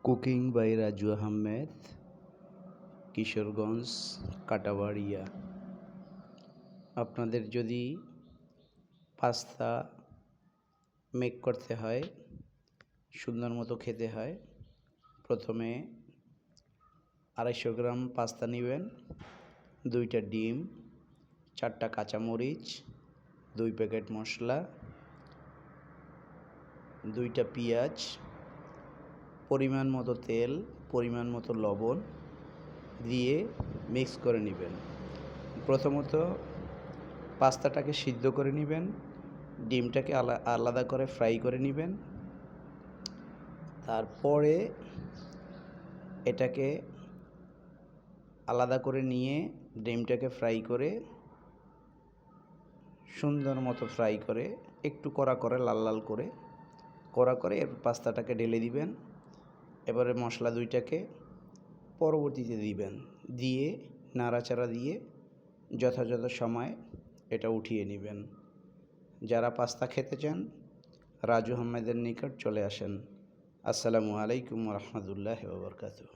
Cooking by Raju Ahmed, Kishoreganj, Katabaria. আপনাদের যদি pasta make করতে হয়, সুন্দর মতো খেতে হয়, প্রথমে 250 গ্রাম পাস্তা নেবেন, 2টা ডিম, 4টা কাঁচামরিচ, 2 প্যাকেট মশলা, 2টা পেঁয়াজ, পরিমাণ মতো তেল, পরিমাণ মতো লবণ দিয়ে মিক্স করে নেবেন। প্রথমত পাস্তাটাকে সিদ্ধ করে নেবেন, ডিমটাকে আলাদা করে ফ্রাই করে নেবেন। তারপরে এটাকে আলাদা করে নিয়ে ডিমটাকে ফ্রাই করে সুন্দর মতো ফ্রাই করে একটু কড়া করে লাল লাল করে এর পাস্তাটাকে ঢেলে দিবেন। এবারে মশলা 2টাকে পরবর্তীতে দিবেন, দিয়ে নাড়াচাড়া দিয়ে যথাযথ সময় এটা উঠিয়ে নেবেন। যারা পাস্তা খেতে চান রাজু আহমেদের নিকট চলে আসেন। আসসালামু আলাইকুম ওয়া রাহমাতুল্লাহি ওয়া বারাকাতুহু।